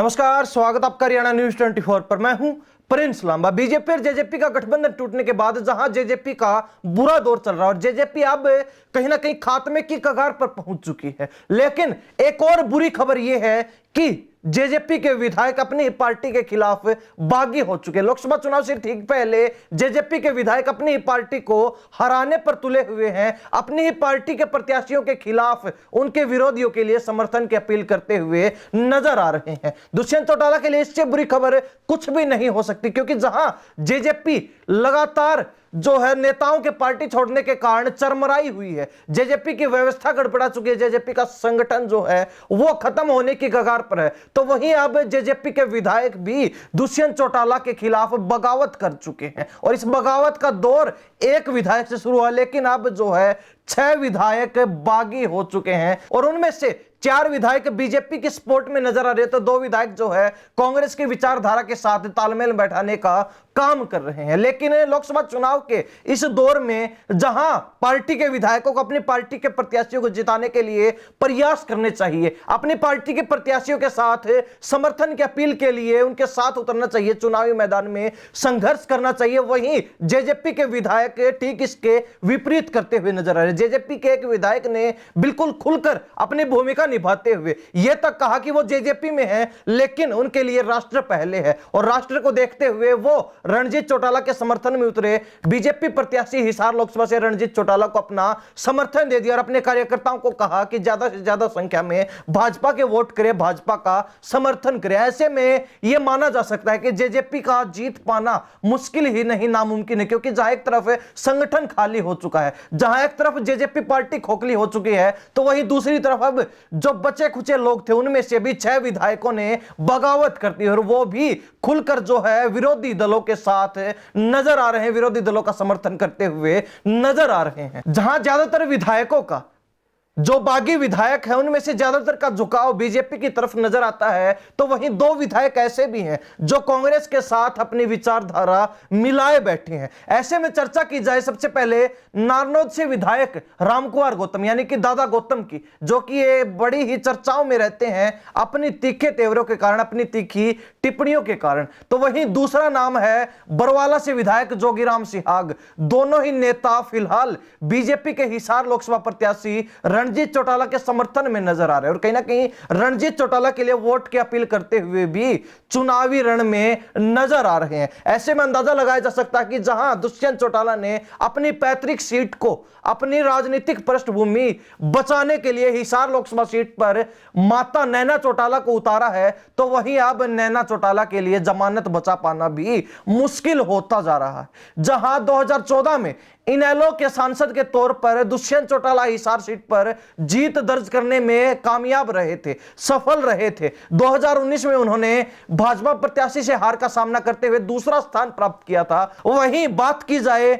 नमस्कार, स्वागत आपका हरियाणा न्यूज 24 पर। मैं हूं प्रिंस लांबा। बीजेपी और जेजेपी का गठबंधन टूटने के बाद जहां जेजेपी का बुरा दौर चल रहा है और जेजेपी अब कहीं ना कहीं खात्मे की कगार पर पहुंच चुकी है, लेकिन एक और बुरी खबर यह है कि जेजेपी के विधायक अपनी पार्टी के खिलाफ बागी हो चुके हैं। लोकसभा चुनाव से ठीक पहले जेजेपी के विधायक अपनी ही पार्टी को हराने पर तुले हुए हैं, अपनी ही पार्टी के प्रत्याशियों के खिलाफ उनके विरोधियों के लिए समर्थन की अपील करते हुए नजर आ रहे हैं। दुष्यंत चौटाला के लिए इससे बुरी खबर कुछ भी नहीं हो सकती, क्योंकि जहां जेजेपी लगातार जो है नेताओं के पार्टी छोड़ने के कारण चरमराई हुई है, जेजेपी की व्यवस्था गड़बड़ा चुकी है, जेजेपी का संगठन जो है वो खत्म होने की कगार पर है, तो वहीं अब जेजेपी के विधायक भी दुष्यंत चौटाला के खिलाफ बगावत कर चुके हैं। और इस बगावत का दौर एक विधायक से शुरू हुआ, लेकिन अब जो है 6 विधायक बागी हो चुके हैं और उनमें से 4 विधायक बीजेपी की सपोर्ट में नजर आ रहे हैं, तो 2 विधायक जो है कांग्रेस की विचारधारा के साथ तालमेल बैठाने का काम कर रहे हैं। लेकिन लोकसभा चुनाव के इस दौर में जहां पार्टी के विधायकों को अपनी पार्टी के प्रत्याशियों को जिताने के लिए प्रयास करने चाहिए, अपनी पार्टी के प्रत्याशियों के साथ समर्थन की अपील के लिए उनके साथ उतरना चाहिए, चुनावी मैदान में संघर्ष करना चाहिए, वहीं जेजेपी के विधायक ठीक इसके विपरीत करते हुए नजर आ रहे हैं। जेजेपी के एक विधायक ने बिल्कुल खुलकर अपनी भूमिका निभाते हुए यह तक कहा कि वो जेजेपी में है, लेकिन उनके लिए राष्ट्र पहले है, और राष्ट्र को देखते हुए वो रणजीत चौटाला के समर्थन में उतरे। बीजेपी प्रत्याशी हिसार लोकसभा से रणजीत चौटाला को अपना समर्थन दे दिया और अपने कार्यकर्ताओं को कहा कि ज्यादा से ज्यादा संख्या में भाजपा के वोट करें, भाजपा का समर्थन करें। ऐसे में यह माना जा सकता है कि जेजेपी का जीत पाना मुश्किल ही नहीं नामुमकिन है, क्योंकि जहां एक तरफ संगठन खाली हो चुका है, जहां एक तरफ जेजेपी पार्टी खोखली हो चुकी है, तो वहीं दूसरी तरफ अब जो बचे खुचे लोग थे उनमें से भी 6 विधायकों ने बगावत कर दी और वो भी खुलकर जो है विरोधी दलों के साथ नजर आ रहे हैं, विरोधी दलों का समर्थन करते हुए नजर आ रहे हैं। जहां ज्यादातर विधायकों का जो बागी विधायक है उनमें से ज्यादातर का झुकाव बीजेपी की तरफ नजर आता है, तो वहीं 2 विधायक ऐसे भी हैं जो कांग्रेस के साथ अपनी विचारधारा मिलाए बैठे हैं। ऐसे में चर्चा की जाए सबसे पहले नारनौद से विधायक रामकुमार गौतम यानी कि दादा गौतम की, जो कि ये बड़ी ही चर्चाओं में रहते हैं अपनी तीखे तेवरों के कारण, अपनी तीखी टिप्पणियों के कारण। तो वहीं दूसरा नाम है बरवाला से विधायक जोगीराम सिहाग। दोनों ही नेता फिलहाल बीजेपी के हिसार लोकसभा प्रत्याशी रणजीत चौटाला के समर्थन में नजर आ रहे हैं और कहीं ना कहीं रणजीत चौटाला के लिए वोट की अपील करते हुए भी चुनावी रण में नजर आ रहे हैं। ऐसे में अंदाजा लगाया जा सकता है कि जहां दुष्यंत चौटाला ने अपनी पैतृक सीट को, अपनी राजनीतिक पृष्ठभूमि बचाने के लिए हिसार लोकसभा सीट पर माता नैना चौटाला को उतारा है, तो वहीं अब नैना चौटाला के लिए जमानत बचा पाना भी मुश्किल होता जा रहा है। जहां 2014 में इनेलो के सांसद के तौर पर दुष्यंत चौटाला हिसार सीट पर जीत दर्ज करने में कामयाब रहे थे, सफल रहे थे। 2019 में उन्होंने भाजपा प्रत्याशी से हार का सामना करते हुए दूसरा स्थान प्राप्त किया था। वहीं बात की जाए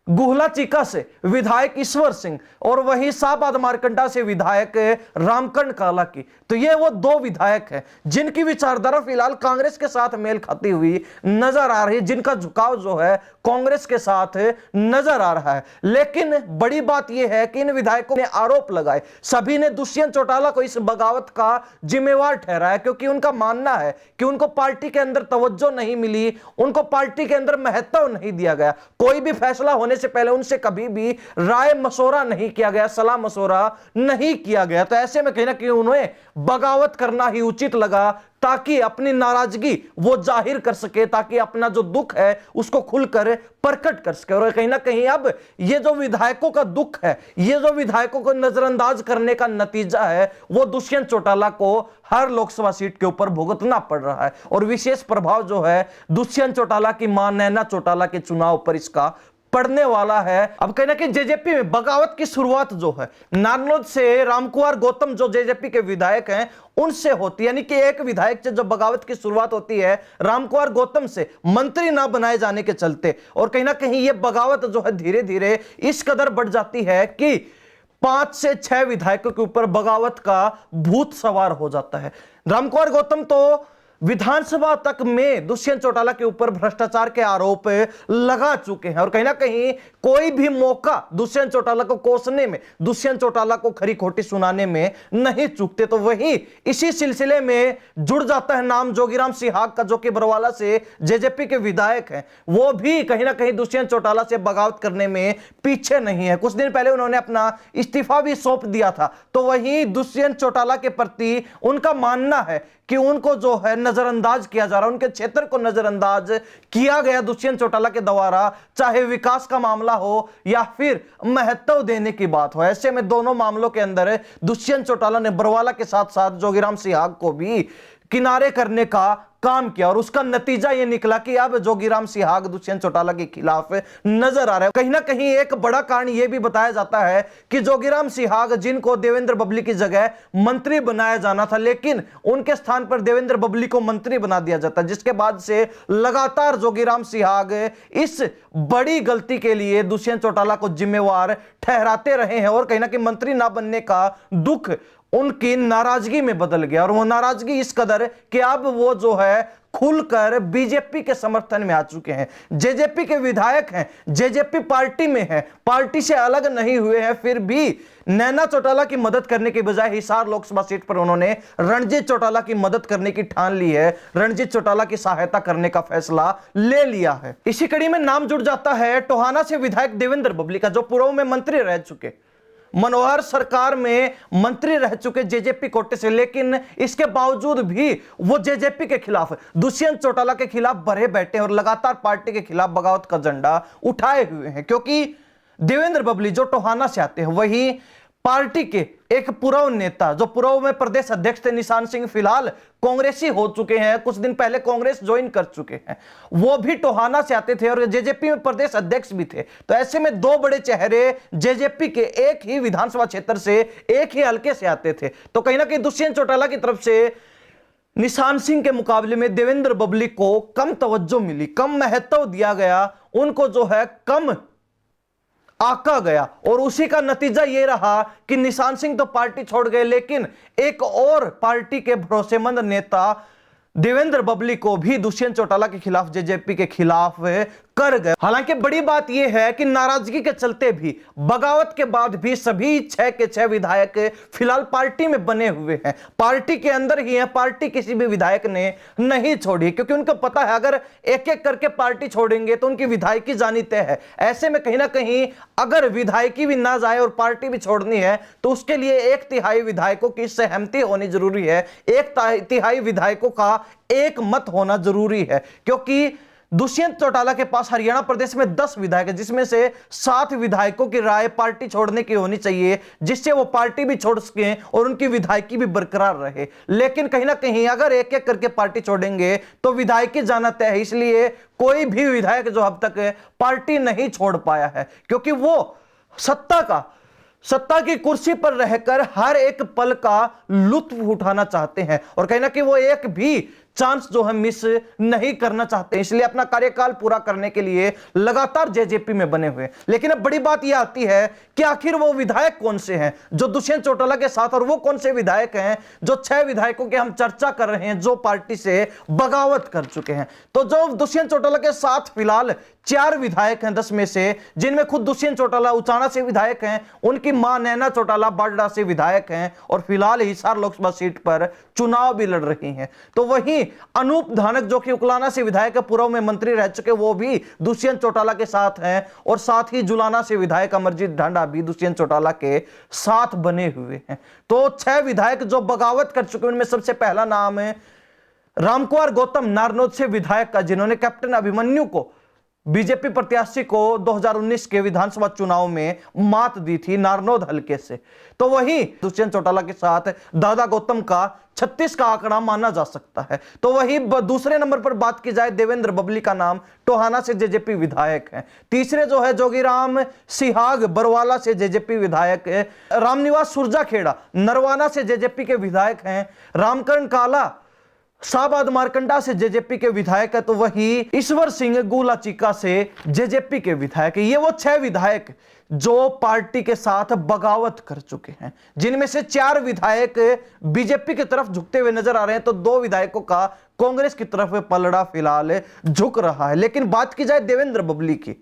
गुहला चीका से विधायक ईश्वर सिंह और वहीं शाहबाद मारकंडा से विधायक रामकर्ण काला की, तो ये वो 2 विधायक हैं जिनकी विचारधारा फिलहाल कांग्रेस के साथ मेल खाती हुई नजर आ रही है, जिनका झुकाव जो है कांग्रेस के साथ नजर आ रहा है। लेकिन बड़ी बात यह है कि इन विधायकों ने आरोप लगाए, सभी ने दुष्यंत चौटाला को इस बगावत का जिम्मेवार ठहराया, क्योंकि उनका मानना है कि उनको पार्टी के अंदर तवज्जो नहीं मिली, उनको पार्टी के अंदर महत्व नहीं दिया गया, कोई भी फैसला होने से पहले उनसे कभी भी राय मशवरा नहीं किया गया, सलाह मशवरा नहीं किया गया। तो ऐसे में कहीं ना कहीं उन्हें बगावत करना ही उचित लगा, ताकि अपनी नाराजगी वो जाहिर कर सके, ताकि अपना जो दुख है उसको खुलकर प्रकट कर सके। और कहीं ना कहीं अब ये जो विधायकों का दुख है, ये जो विधायकों को नजरअंदाज करने का नतीजा है, वो दुष्यंत चौटाला को हर लोकसभा सीट के ऊपर भुगतना पड़ रहा है और विशेष प्रभाव जो है दुष्यंत चौटाला की मां नैना चौटाला के चुनाव पर इसका पड़ने वाला है। अब कहीं ना कहीं जेजेपी में बगावत की शुरुआत जो है नारनौद से रामकुमार गौतम जो जेजेपी के विधायक हैं उनसे होती है, यानी कि एक विधायक से जब बगावत की शुरुआत होती है रामकुमार गौतम से मंत्री ना बनाए जाने के चलते, और कहीं ना कहीं ये बगावत जो है धीरे धीरे इस कदर बढ़ जाती है कि 5 से 6 विधायकों के ऊपर बगावत का भूत सवार हो जाता है। रामकुमार गौतम तो विधानसभा तक में दुष्यंत चौटाला के ऊपर भ्रष्टाचार के आरोप लगा चुके हैं और कहीं ना कहीं कोई भी मौका दुष्यंत चौटाला को कोसने में, दुष्यंत चौटाला को खरी खोटी सुनाने में नहीं चूकते। तो वही इसी सिलसिले में जुड़ जाता है नाम जोगीराम सिहाग का, जो कि बरवाला से जेजेपी के विधायक हैं। वो भी कहीं ना कहीं दुष्यंत चौटाला से बगावत करने में पीछे नहीं है। कुछ दिन पहले उन्होंने अपना इस्तीफा भी सौंप दिया था। तो वही दुष्यंत चौटाला के प्रति उनका मानना है कि उनको जो है नजरअंदाज किया जा रहा है, उनके क्षेत्र को नजरअंदाज किया गया दुष्यंत चौटाला के द्वारा, चाहे विकास का मामला हो या फिर महत्व देने की बात हो। ऐसे में दोनों मामलों के अंदर दुष्यंत चौटाला ने बरवाला के साथ साथ जोगीराम सिहाग को भी किनारे करने का काम किया और उसका नतीजा यह निकला कि अब जोगीराम सिहाग दुष्यंत चौटाला के खिलाफ नजर आ रहे हैं। कहीं ना कहीं एक बड़ा कारण यह भी बताया जाता है कि जोगीराम सिहाग, जिनको देवेंद्र बबली की जगह मंत्री बनाया जाना था, लेकिन उनके स्थान पर देवेंद्र बबली को मंत्री बना दिया जाता, जिसके बाद से लगातार जोगीराम सिहाग इस बड़ी गलती के लिए दुष्यंत चौटाला को जिम्मेवार ठहराते रहे हैं और कहीं ना कहीं मंत्री ना बनने का दुख उनकी नाराजगी में बदल गया और वो नाराजगी इस कदर कि अब वो जो है खुलकर बीजेपी के समर्थन में आ चुके हैं। जेजेपी के विधायक हैं, जेजेपी पार्टी में है, पार्टी से अलग नहीं हुए हैं, फिर भी नैना चौटाला की मदद करने के बजाय हिसार लोकसभा सीट पर उन्होंने रणजीत चौटाला की मदद करने की ठान ली है, रणजीत चौटाला की सहायता करने का फैसला ले लिया है। इसी कड़ी में नाम जुड़ जाता है टोहाना से विधायक देवेंद्र बबली का, जो पूर्व में मंत्री रह चुके, मनोहर सरकार में मंत्री रह चुके जेजेपी कोटे से, लेकिन इसके बावजूद भी वो जेजेपी के खिलाफ, दुष्यंत चौटाला के खिलाफ भरे बैठे और लगातार पार्टी के खिलाफ बगावत का झंडा उठाए हुए हैं। क्योंकि देवेंद्र बबली जो टोहाना से आते हैं, वही पार्टी के एक पूर्व नेता, जो पूर्व में प्रदेश अध्यक्ष थे निशान सिंह, फिलहाल कांग्रेसी हो चुके हैं, कुछ दिन पहले कांग्रेस ज्वाइन कर चुके हैं, वो भी टोहाना से आते थे और जेजेपी में प्रदेश अध्यक्ष भी थे। तो ऐसे में दो बड़े चेहरे जेजेपी के एक ही विधानसभा क्षेत्र से, एक ही हलके से आते थे। तो कहीं ना कहीं दुष्यंत चौटाला की तरफ से निशान सिंह के मुकाबले में देवेंद्र बबली को कम तवज्जो मिली, कम महत्व दिया गया, उनको जो है कम आका गया और उसी का नतीजा यह रहा कि निशान सिंह तो पार्टी छोड़ गए, लेकिन एक और पार्टी के भरोसेमंद नेता देवेंद्र बबली को भी दुष्यंत चौटाला के खिलाफ, जेजेपी के खिलाफ कर गए। हालांकि बड़ी बात यह है कि नाराजगी के चलते भी, बगावत के बाद भी सभी 6 के 6 विधायक फिलहाल पार्टी में बने हुए हैं, पार्टी के अंदर ही हैं। पार्टी किसी भी विधायक ने नहीं छोड़ी, क्योंकि उनको पता है अगर एक एक करके पार्टी छोड़ेंगे तो उनकी विधायकी जानी तय है। ऐसे में कहीं ना कहीं अगर विधायकी भी ना जाए और पार्टी भी छोड़नी है तो उसके लिए 1/3 विधायकों की सहमति होनी जरूरी है, 1/3 विधायकों का एक मत होना जरूरी है। क्योंकि दुष्यंत चौटाला के पास हरियाणा प्रदेश में 10 विधायक है, जिसमें से 7 विधायकों की राय पार्टी छोड़ने की होनी चाहिए, जिससे वो पार्टी भी छोड़ सके और उनकी विधायकी भी बरकरार रहे। लेकिन कहीं ना कहीं अगर एक एक करके पार्टी छोड़ेंगे तो विधायकी जाना तय है। इसलिए कोई भी विधायक जो अब तक पार्टी नहीं छोड़ पाया है, क्योंकि वो सत्ता की कुर्सी पर रहकर हर एक पल का लुत्फ उठाना चाहते हैं और कहीं ना कहीं वो एक भी चांस जो है मिस नहीं करना चाहते, इसलिए अपना कार्यकाल पूरा करने के लिए लगातार जेजेपी में बने हुए। लेकिन अब बड़ी बात यह आती है कि आखिर वो विधायक कौन से हैं जो दुष्यंत चौटाला के साथ, और वो कौन से विधायक हैं जो 6 विधायकों के हम चर्चा कर रहे हैं जो पार्टी से बगावत कर चुके हैं। तो जो दुष्यंत चौटाला के साथ फिलहाल 4 विधायक हैं 10 में से, जिनमें खुद दुष्यंत चौटाला उचाना से विधायक हैं, उनकी मां नैना चौटाला बाडा से विधायक हैं और फिलहाल हिसार लोकसभा सीट पर चुनाव भी लड़ रही हैं। तो वही अनूप धानक जो कि उकलाना से विधायक पूर्व में मंत्री रह चुके, वो भी दुष्यंत चौटाला के साथ हैं और साथ ही जुलाना से विधायक अमरजीत ढांडा भी दुष्यंत चौटाला के साथ बने हुए हैं। तो 6 विधायक जो बगावत कर चुके, उनमें सबसे पहला नाम है रामकुमार गौतम नारनौद से विधायक का, जिन्होंने कैप्टन अभिमन्यु को, बीजेपी प्रत्याशी को 2019 के विधानसभा चुनाव में मात दी थी नारनौद हलके से। तो वही दुष्यंत चौटाला के साथ दादा गौतम का 36 का आंकड़ा माना जा सकता है। तो वही दूसरे नंबर पर बात की जाए, देवेंद्र बबली का नाम टोहाना से जेजेपी विधायक है। तीसरे जो है जोगीराम सिहाग बरवाला से जेजेपी विधायक है। रामनिवास सुरजाखेड़ा नरवाना से जेजेपी के विधायक हैं। रामकरण काला शाहबाद मारकंडा से जेजेपी के विधायक है, तो वही ईश्वर सिंह गुहला चीका से जेजेपी के विधायक है। ये वो 6 विधायक जो पार्टी के साथ बगावत कर चुके हैं, जिनमें से 4 विधायक बीजेपी की तरफ झुकते हुए नजर आ रहे हैं, तो 2 विधायकों का कांग्रेस की तरफ पलड़ा फिलहाल झुक रहा है। लेकिन बात की जाए देवेंद्र बबली की,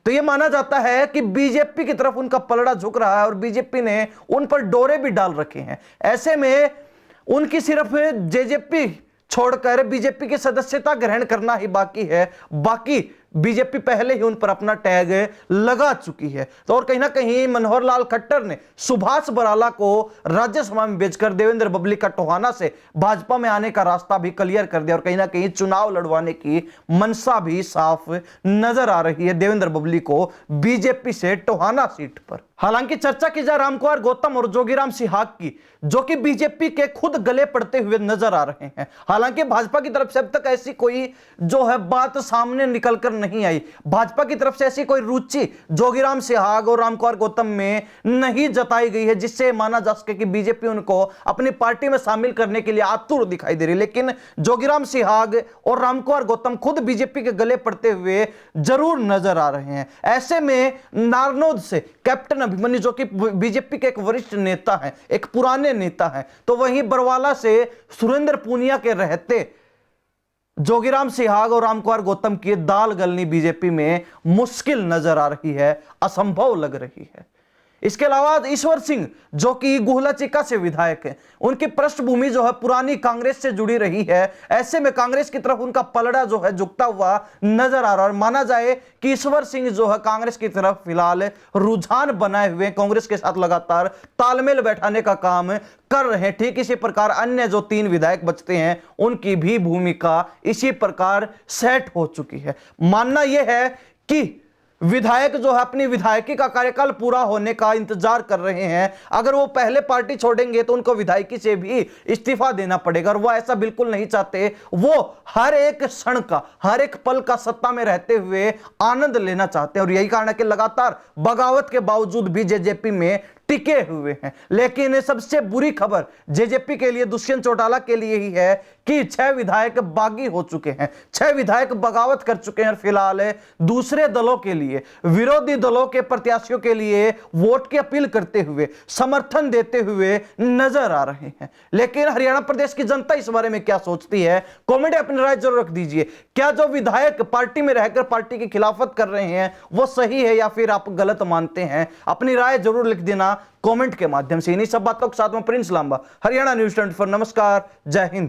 तो यह माना जाता है कि बीजेपी की तरफ उनका पलड़ा झुक रहा है और बीजेपी ने उन पर डोरे भी डाल रखे हैं। ऐसे में उनकी सिर्फ जेजेपी छोड़कर बीजेपी की सदस्यता ग्रहण करना ही बाकी है। बाकी बीजेपी पहले ही उन पर अपना टैग लगा चुकी है। तो और कहीं ना कहीं मनोहर लाल खट्टर ने सुभाष बराला को राज्यसभा में भेजकर देवेंद्र बबली का टोहाना से भाजपा में आने का रास्ता भी क्लियर कर दिया और कहीं ना कहीं चुनाव लड़वाने की मनसा भी साफ नजर आ रही है देवेंद्र बबली को बीजेपी से टोहाना सीट पर। हालांकि चर्चा की जाए रामकुमार गौतम और जोगीराम सिहाग की, जो कि बीजेपी के खुद गले पड़ते हुए नजर आ रहे हैं। हालांकि भाजपा की तरफ से अब तक ऐसी कोई जो है बात सामने निकलकर नहीं आई। भाजपा की तरफ से ऐसी कोई रुचि जोगीराम सिहाग और रामकुमार गौतम में नहीं जताई गई है जिससे माना जा सके कि बीजेपी उनको अपनी पार्टी में शामिल करने के लिए आतुर दिखाई दे रही है। लेकिन जोगीराम सिहाग और रामकुमार गौतम खुद बीजेपी के गले पड़ते हुए जरूर नजर आ रहे हैं। ऐसे में नारनौद से कैप्टन अभिमन्यु, जो कि बीजेपी के एक वरिष्ठ नेता हैं, एक पुराने नेता हैं, तो वहीं बरवाला से सुरेंद्र पूनिया के रहते जोगीराम सिहाग और रामकुमार गौतम की दाल गलनी बीजेपी में मुश्किल नजर आ रही है, असंभव लग रही है। इसके अलावा ईश्वर सिंह, जो कि गुहला चीका से विधायक है, उनकी पृष्ठभूमि जो है पुरानी कांग्रेस से जुड़ी रही है। ऐसे में कांग्रेस की तरफ उनका पलड़ा जो है झुकता हुआ नजर आ रहा है। माना जाए कि ईश्वर सिंह जो है कांग्रेस की तरफ फिलहाल रुझान बनाए हुए कांग्रेस के साथ लगातार तालमेल बैठाने का काम कर रहे हैं। ठीक इसी प्रकार अन्य जो 3 विधायक बचते हैं उनकी भी भूमिका इसी प्रकार सेट हो चुकी है। मानना यह है कि विधायक जो है अपनी विधायकी का कार्यकाल पूरा होने का इंतजार कर रहे हैं। अगर वो पहले पार्टी छोड़ेंगे तो उनको विधायकी से भी इस्तीफा देना पड़ेगा और वो ऐसा बिल्कुल नहीं चाहते। वो हर एक क्षण का, हर एक पल का सत्ता में रहते हुए आनंद लेना चाहते हैं और यही कारण है कि लगातार बगावत के बावजूद भी जेजेपी में टिके हुए हैं। लेकिन सबसे बुरी खबर जेजेपी के लिए, दुष्यंत चौटाला के लिए ही है कि 6 विधायक बागी हो चुके हैं, 6 विधायक बगावत कर चुके हैं और फिलहाल दूसरे दलों के लिए, विरोधी दलों के प्रत्याशियों के लिए वोट की अपील करते हुए, समर्थन देते हुए नजर आ रहे हैं। लेकिन हरियाणा प्रदेश की जनता इस बारे में क्या सोचती है, कमेंट में अपनी राय जरूर रख दीजिए। क्या जो विधायक पार्टी में रहकर पार्टी की खिलाफत कर रहे हैं वो सही है या फिर आप गलत मानते हैं? अपनी राय जरूर लिख देना कमेंट के माध्यम से। इन्हीं सब बातों के साथ में प्रिंस लांबा, हरियाणा न्यूज़ 24। नमस्कार, जय हिंद।